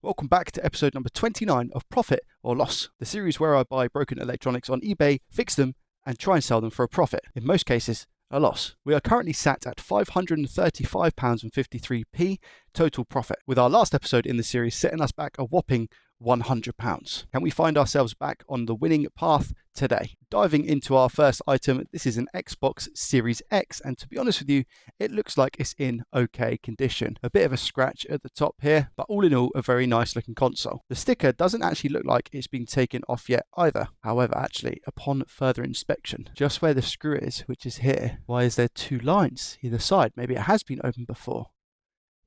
Welcome back to episode number 29 of Profit or Loss, the series where I buy broken electronics on eBay, fix them, and try and sell them for a profit, in most cases, a loss. We are currently sat at £535.53p total profit, with our last episode in the series setting us back a whopping £100. Can we find ourselves back on the winning path today? Diving into our first item, this is an Xbox Series X, and to be honest with you, it looks like it's in okay condition. A bit of a scratch at the top here, but all in all, a very nice looking console. The sticker doesn't actually look like it's been taken off yet either. However, actually, upon further inspection, just where the screw is, which is here, why is there two lines either side? Maybe it has been opened before.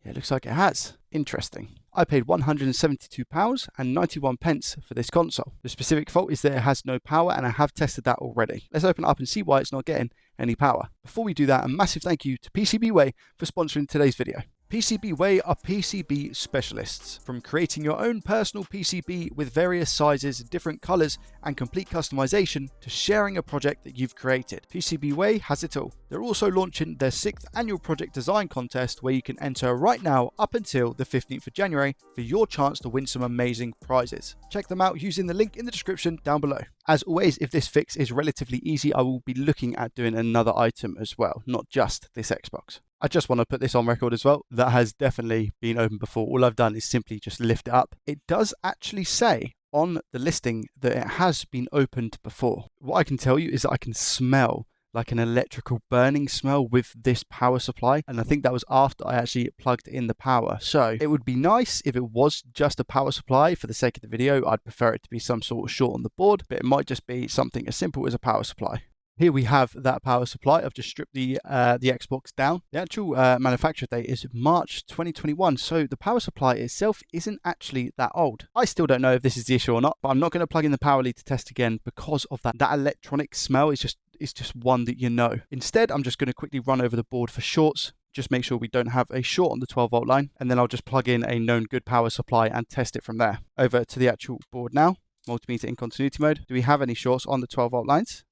Yeah, it looks like it has. Interesting. I paid £172.91 for this console. The specific fault is that it has no power, and I have tested that already. Let's open it up and see why it's not getting any power. Before we do that, a massive thank you to PCBWay for sponsoring today's video. PCBWay are PCB specialists. From creating your own personal PCB with various sizes, different colors, and complete customization, to sharing a project that you've created, PCBWay has it all. They're also launching their 6th annual project design contest, where you can enter right now up until the 15th of January for your chance to win some amazing prizes. Check them out using the link in the description down below. As always, if this fix is relatively easy, I will be looking at doing another item as well, not just this Xbox. I just want to put this on record as well. That has definitely been opened before. All I've done is simply just lift it up. It does actually say on the listing that it has been opened before. What I can tell you is that I can smell like an electrical burning smell with this power supply, and I think that was after I actually plugged in the power. So it would be nice if it was just a power supply. For the sake of the video, I'd prefer it to be some sort of short on the board, but it might just be something as simple as a power supply. Here we have that power supply. I've just stripped the Xbox down. The actual manufacture date is March 2021, so the power supply itself isn't actually that old. I still don't know if this is the issue or not, but I'm not going to plug in the power lead to test again because of that. That electronic smell is just one that you know. Instead, I'm just going to quickly run over the board for shorts. Just make sure we don't have a short on the 12-volt line, and then I'll just plug in a known good power supply and test it from there. Over to the actual board now. Multimeter in continuity mode. Do we have any shorts on the 12-volt lines?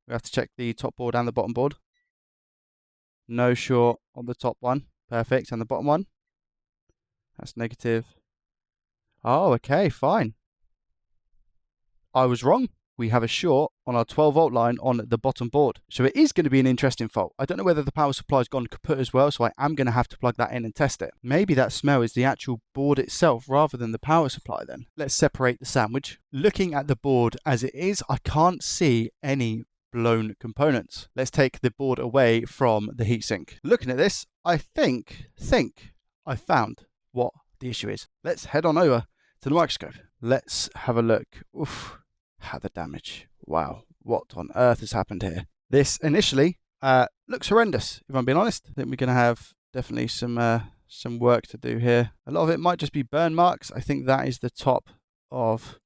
We have to check the top board and the bottom board. No short on the top one. Perfect. And the bottom one? That's negative. Oh, okay, fine. I was wrong. We have a short on our 12-volt line on the bottom board. So it is going to be an interesting fault. I don't know whether the power supply has gone kaput as well, so I am going to have to plug that in and test it. Maybe that smell is the actual board itself rather than the power supply then. Let's separate the sandwich. Looking at the board as it is, I can't see any blown components. Let's take the board away from the heatsink. Looking at this, I think I found what the issue is. Let's head on over to the microscope. Let's have a look. Oof, how the damage. Wow, what on earth has happened here? This initially looks horrendous, if I'm being honest. I think we're going to have definitely some work to do here. A lot of it might just be burn marks. I think that is the top of,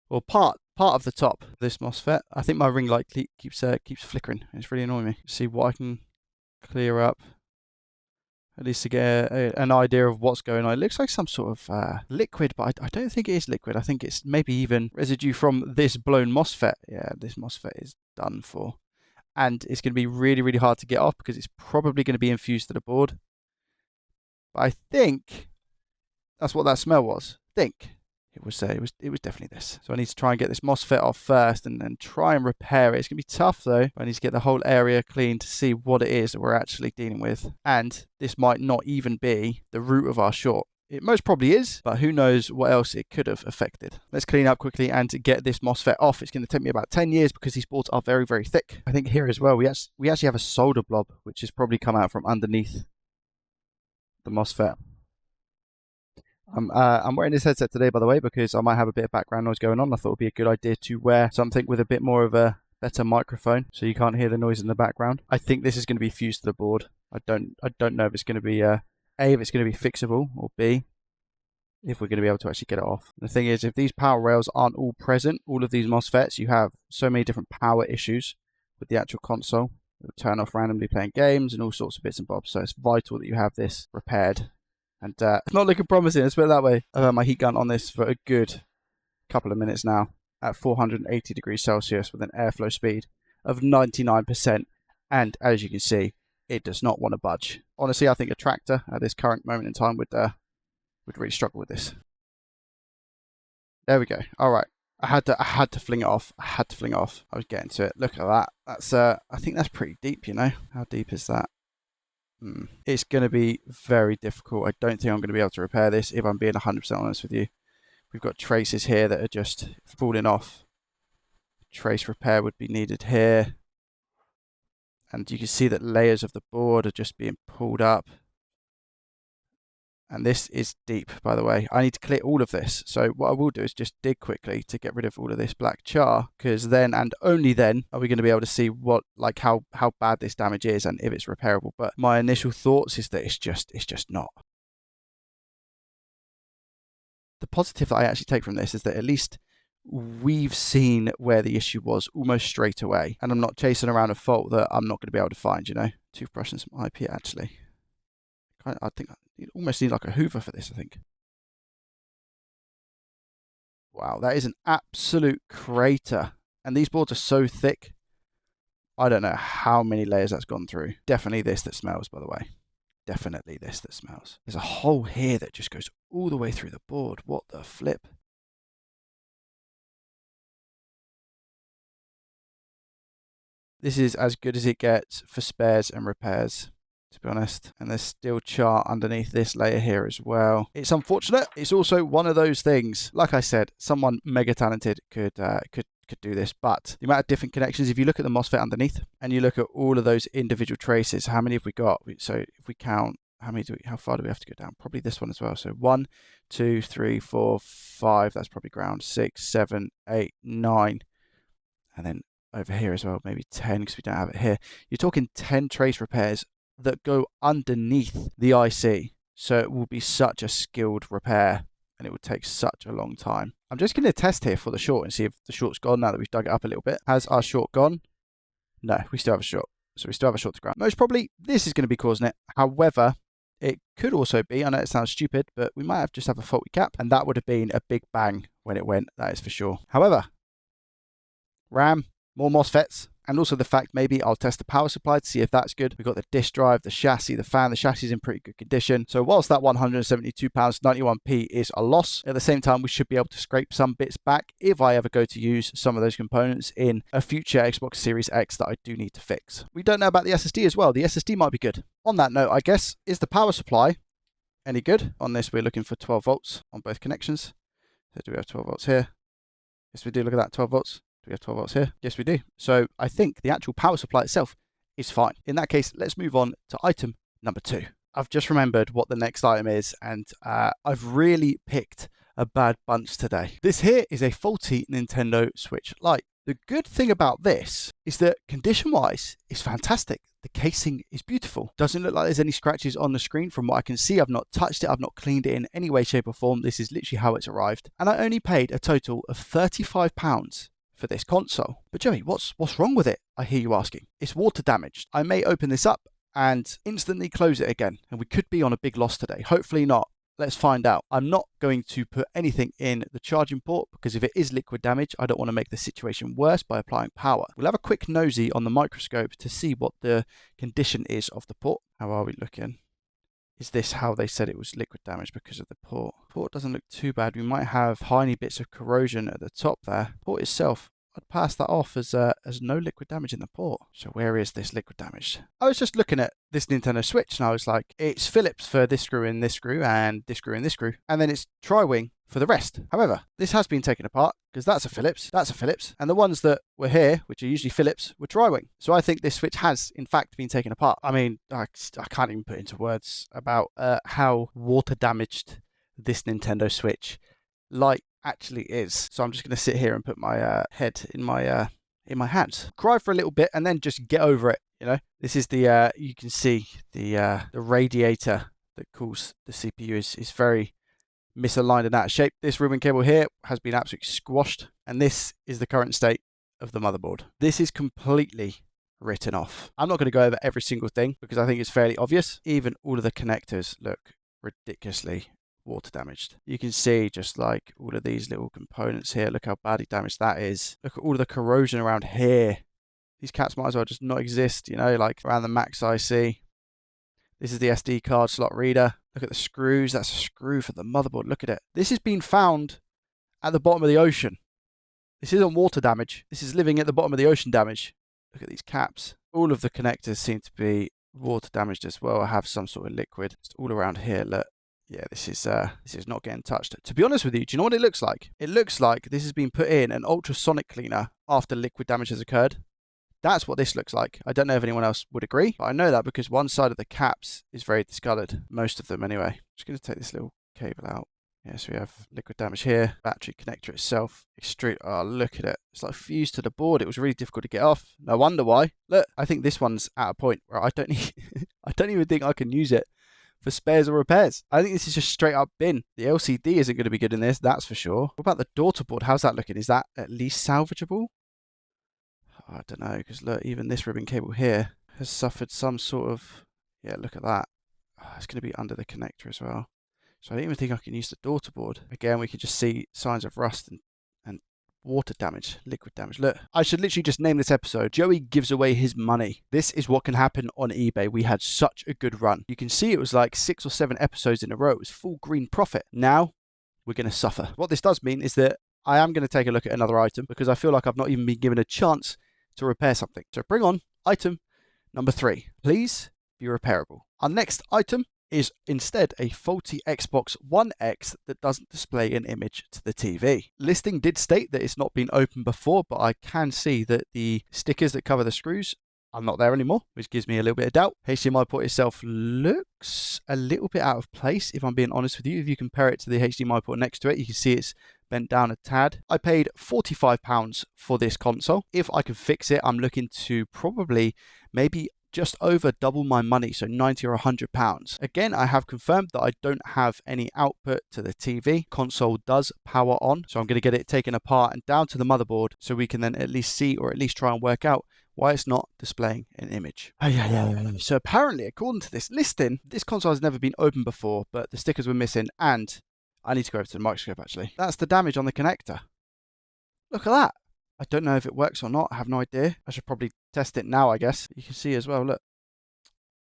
or part of the top of this MOSFET. I think my ring light keeps flickering. It's really annoying me. See what I can clear up, at least to get an idea of what's going on. It looks like some sort of liquid, but I don't think it is liquid. I think it's maybe even residue from this blown MOSFET. Yeah, this MOSFET is done for. And it's going to be really, really hard to get off because it's probably going to be infused to the board. But I think that's what that smell was. I think. It was definitely this. So I need to try and get this MOSFET off first and then try and repair it. It's going to be tough though. I need to get the whole area clean to see what it is that we're actually dealing with. And this might not even be the root of our short. It most probably is, but who knows what else it could have affected. Let's clean up quickly and get this MOSFET off. It's going to take me about 10 years because these boards are very, very thick. I think here as well, we actually have a solder blob, which has probably come out from underneath the MOSFET. I'm wearing this headset today, by the way, because I might have a bit of background noise going on. I thought it would be a good idea to wear something with a bit more of a better microphone, so you can't hear the noise in the background. I think this is going to be fused to the board. I don't know if it's going to be A, if it's going to be fixable, or B, if we're going to be able to actually get it off. The thing is, if these power rails aren't all present, all of these MOSFETs, you have so many different power issues with the actual console. It'll turn off randomly playing games and all sorts of bits and bobs. So it's vital that you have this repaired. And it's not looking promising, let's put it that way. I've had my heat gun on this for a good couple of minutes now at 480 degrees Celsius with an airflow speed of 99%. And as you can see, it does not want to budge. Honestly, I think a tractor at this current moment in time would really struggle with this. There we go. All right. I had to fling it off. I had to fling it off. I was getting to it. Look at that. That's I think that's pretty deep, you know. How deep is that? It's going to be very difficult. I don't think I'm going to be able to repair this if I'm being 100% honest with you. We've got traces here that are just falling off. Trace repair would be needed here. And you can see that layers of the board are just being pulled up. And this is deep, by the way. I need to clear all of this. So what I will do is just dig quickly to get rid of all of this black char, because then and only then are we going to be able to see what, like how bad this damage is and if it's repairable. But my initial thoughts is that it's just not. The positive that I actually take from this is that at least we've seen where the issue was almost straight away. And I'm not chasing around a fault that I'm not going to be able to find, you know. Toothbrush and some IP, actually. I think you almost need like a hoover for this, I think. Wow, that is an absolute crater. And these boards are so thick. I don't know how many layers that's gone through. Definitely this that smells, by the way. Definitely this that smells. There's a hole here that just goes all the way through the board. What the flip? This is as good as it gets for spares and repairs, to be honest. And there's still char underneath this layer here as well. It's unfortunate. It's also one of those things, like I said, someone mega talented could do this, but the amount of different connections, if you look at the MOSFET underneath and you look at all of those individual traces, how many have we got? So if we count, how far do we have to go down? Probably this one as well. So 1, 2, 3, 4, 5, that's probably ground, 6, 7, 8, 9, and then over here as well, maybe 10 because we don't have it here. You're talking 10 trace repairs that go underneath the IC. So it will be such a skilled repair and it would take such a long time. I'm just going to test here for the short and see if the short's gone now that we've dug it up a little bit. Has our short gone? No, we still have a short. So we still have a short to ground. Most probably this is going to be causing it. However, it could also be, I know it sounds stupid, but we might just have a faulty cap and that would have been a big bang when it went, that is for sure. However, RAM, more MOSFETs, and also the fact maybe I'll test the power supply to see if that's good. We've got the disk drive, the chassis, the fan. The chassis is in pretty good condition. So whilst that £172.91 is a loss, at the same time, we should be able to scrape some bits back if I ever go to use some of those components in a future Xbox Series X that I do need to fix. We don't know about the SSD as well. The SSD might be good. On that note, I guess, is the power supply any good? On this, we're looking for 12 volts on both connections. So do we have 12 volts here? Yes, we do. Look at that, 12 volts. Do we have 12 volts here? Yes, we do. So I think the actual power supply itself is fine. In that case, let's move on to item number 2. I've just remembered what the next item is, and I've really picked a bad bunch today. This here is a faulty Nintendo Switch Lite. The good thing about this is that condition-wise, it's fantastic. The casing is beautiful. Doesn't look like there's any scratches on the screen from what I can see. I've not touched it. I've not cleaned it in any way, shape or form. This is literally how it's arrived. And I only paid a total of £35 for this console. But Joey, what's wrong with it? I hear you asking. It's water damaged. I may open this up and instantly close it again. And we could be on a big loss today. Hopefully not. Let's find out. I'm not going to put anything in the charging port because if it is liquid damage, I don't want to make the situation worse by applying power. We'll have a quick nosy on the microscope to see what the condition is of the port. How are we looking? Is this how they said it was liquid damage because of the port? Port doesn't look too bad. We might have tiny bits of corrosion at the top there. Port itself, I'd pass that off as no liquid damage in the port. So where is this liquid damage? I was just looking at this Nintendo Switch and I was like, it's Phillips for this screw and this screw and this screw and this screw. And then it's Tri-Wing for the rest. However, this has been taken apart because that's a Phillips, and the ones that were here, which are usually Phillips, were Tri-Wing. So I think this Switch has, in fact, been taken apart. I mean, I can't even put into words about how water damaged this Nintendo Switch Lite actually is. So I'm just going to sit here and put my head in my hands, cry for a little bit, and then just get over it. You know, this is the you can see the radiator that cools the CPU is very misaligned and out of shape. This ribbon cable here has been absolutely squashed, and this is the current state of the motherboard. This is completely written off. I'm not going to go over every single thing because I think it's fairly obvious. Even all of the connectors look ridiculously water damaged. You can see just like all of these little components here. Look how badly damaged that is. Look at all of the corrosion around here. These caps might as well just not exist, you know, like around the max IC. This is the SD card slot reader. Look at the screws. That's a screw for the motherboard. Look at it. This has been found at the bottom of the ocean. This isn't water damage. This is living at the bottom of the ocean damage. Look at these caps. All of the connectors seem to be water damaged as well. I have some sort of liquid just all around here. Look. Yeah, this is not getting touched. To be honest with you, do you know what it looks like? It looks like this has been put in an ultrasonic cleaner after liquid damage has occurred. That's what this looks like. I don't know if anyone else would agree, but I know that because one side of the caps is very discoloured. Most of them anyway. Just going to take this little cable out. Yeah, so we have liquid damage here. Battery connector itself. Extrude. Oh, look at it. It's like fused to the board. It was really difficult to get off. No wonder why. Look, I think this one's at a point where I don't even think I can use it for spares or repairs. I think this is just straight up bin. The LCD isn't going to be good in this, that's for sure. What about the daughter board? How's that looking? Is that at least salvageable? Oh, I don't know, because look, even this ribbon cable here has suffered some sort of... Yeah, look at that. Oh, it's going to be under the connector as well. So I don't even think I can use the daughter board. Again, we can just see signs of rust and water damage, liquid damage. Look, I should literally just name this episode, Joey gives away his money. This is what can happen on eBay. We had such a good run. You can see it was like 6 or 7 episodes in a row. It was full green profit. Now, we're going to suffer. What this does mean is that I am going to take a look at another item because I feel like I've not even been given a chance to repair something. So bring on item number 3. Please be repairable. Our next item is instead a faulty Xbox One X that doesn't display an image to the TV. Listing did state that it's not been opened before, but I can see that the stickers that cover the screws are not there anymore, which gives me a little bit of doubt. HDMI port itself looks a little bit out of place, if I'm being honest with you. If you compare it to the HDMI port next to it, you can see it's bent down a tad. I paid £45 for this console. If I can fix it, I'm looking to probably maybe just over double my money, so £90 or £100. Again, I have confirmed that I don't have any output to the TV. Console does power on, so I'm going to get it taken apart and down to the motherboard so we can then at least see or at least try and work out why it's not displaying an image. So apparently, according to this listing, this console has never been opened before, but the stickers were missing, and I need to go over to the microscope actually. That's the damage on the connector. Look at that. I don't know if it works or not. I have no idea. I should probably test it now, I guess. You can see as well, look.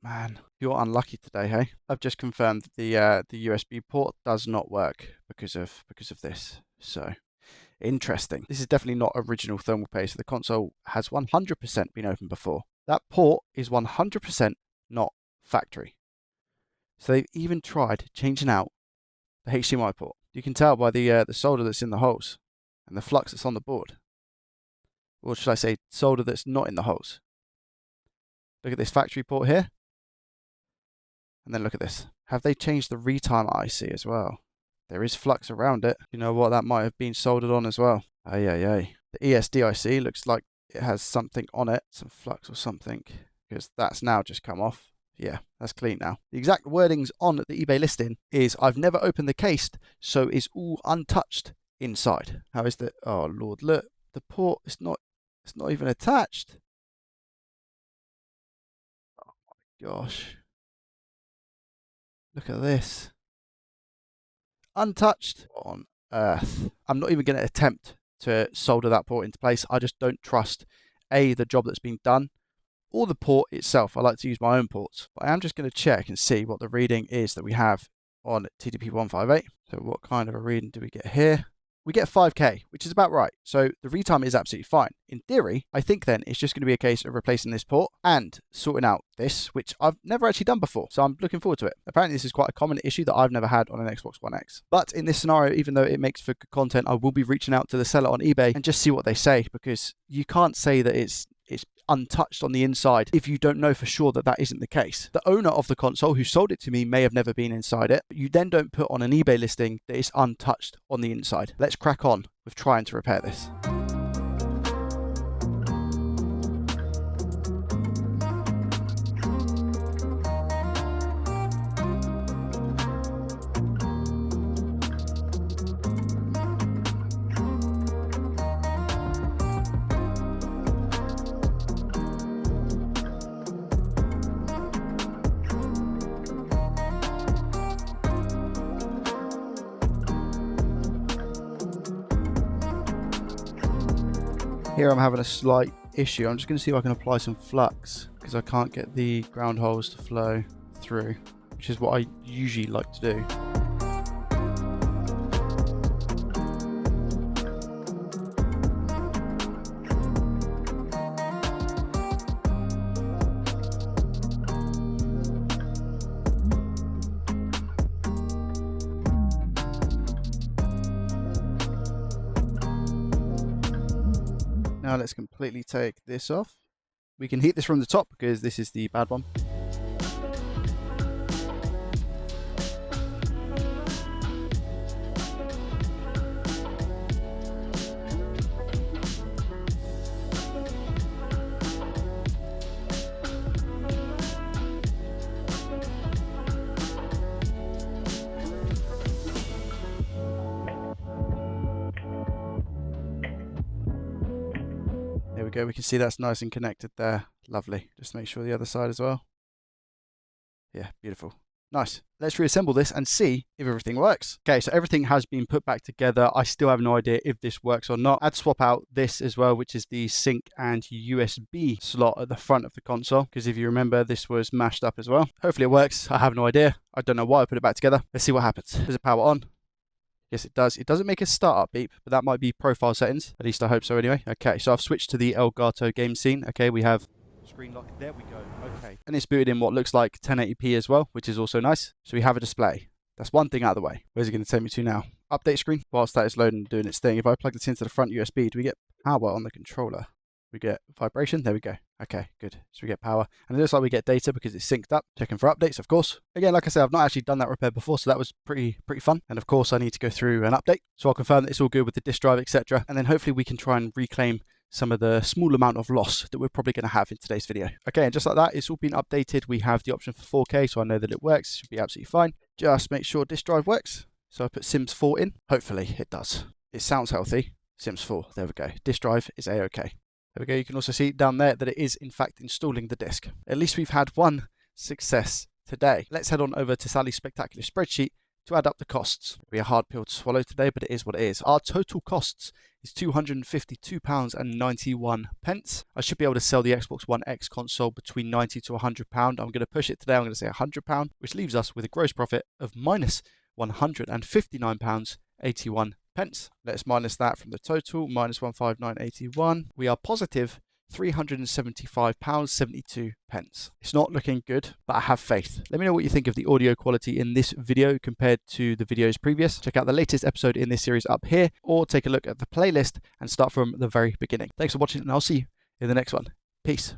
Man, you're unlucky today, hey? I've just confirmed the USB port does not work because of this. So, interesting. This is definitely not original thermal paste. The console has 100% been opened before. That port is 100% not factory. So they've even tried changing out the HDMI port. You can tell by the solder that's in the holes and the flux that's on the board. Or should I say solder that's not in the holes. Look at this factory port here. And then look at this. Have they changed the retimer IC as well? There is flux around it. You know what? That might have been soldered on as well. The ESD IC looks like it has something on it. Some flux or something. Because that's now just come off. Yeah, that's clean now. The exact wordings on the eBay listing is, I've never opened the case, so it's all untouched inside. How is the... Oh, Lord, look. The port, it's not even attached. Oh my gosh. Look at this. Untouched. What on earth? I'm not even going to attempt to solder that port into place. I just don't trust, A, the job that's been done, or the port itself. I like to use my own ports. But I am just going to check and see what the reading is that we have on TDP158. So what kind of a reading do we get here? We get 5K, which is about right. So the retime is absolutely fine. In theory, I think then it's just going to be a case of replacing this port and sorting out this, which I've never actually done before. So I'm looking forward to it. Apparently this is quite a common issue that I've never had on an Xbox One X. But in this scenario, even though it makes for good content, I will be reaching out to the seller on eBay and just see what they say, because you can't say that it's untouched on the inside if you don't know for sure that that isn't the case. The owner of the console who sold it to me may have never been inside it, but you then don't put on an eBay listing that it's untouched on the inside. Let's crack on with trying to repair this. Here I'm having a slight issue. I'm just going to see if I can apply some flux because I can't get the ground holes to flow through, which is what I usually like to do. Now let's completely take this off. We can heat this from the top because this is the bad one. There we go, we can see that's nice and connected there. Lovely. Just make sure the other side as well. Yeah, beautiful. Nice. Let's reassemble this and see if everything works. Okay, so everything has been put back together. I still have no idea if this works or not. I had to swap out this as well, which is the sync and USB slot at the front of the console, because if you remember, this was mashed up as well. Hopefully it works. I have no idea. I don't know why I put it back together. Let's see what happens. Is it power on? Yes, it does. It doesn't make a startup beep, but that might be profile settings. At least I hope so anyway. Okay, so I've switched to the Elgato game scene. Okay, we have screen lock. There we go. Okay. And it's booted in what looks like 1080p as well, which is also nice. So we have a display. That's one thing out of the way. Where's it going to take me to now? Update screen. Whilst that is loading and doing its thing, if I plug this into the front USB, do we get power on the controller? We get vibration. There we go. Okay, good. So we get power. And it looks like we get data because it's synced up. Checking for updates, of course. Again, like I said, I've not actually done that repair before, so that was pretty fun. And of course, I need to go through an update. So I'll confirm that it's all good with the disk drive, etc. And then hopefully we can try and reclaim some of the small amount of loss that we're probably going to have in today's video. Okay, and just like that, it's all been updated. We have the option for 4K, so I know that it works. It should be absolutely fine. Just make sure disk drive works. So I put Sims 4 in. Hopefully it does. It sounds healthy. Sims 4, there we go. Disk drive is A-OK. There we go, you can also see down there that it is in fact installing the disk. At least we've had one success today. Let's head on over to Sally's spectacular spreadsheet to add up the costs. It'll be a hard pill to swallow today, but it is what it is. Our total costs is £252.91. I should be able to sell the Xbox One X console between £90 to £100. I'm going to push it today, I'm going to say £100, which leaves us with a gross profit of minus £159.81. Let's minus that from the total, minus 159.81. We are positive £375.72. It's not looking good, but I have faith. Let me know what you think of the audio quality in this video compared to the videos previous. Check out the latest episode in this series up here, or take a look at the playlist and start from the very beginning. Thanks for watching, and I'll see you in the next one. Peace.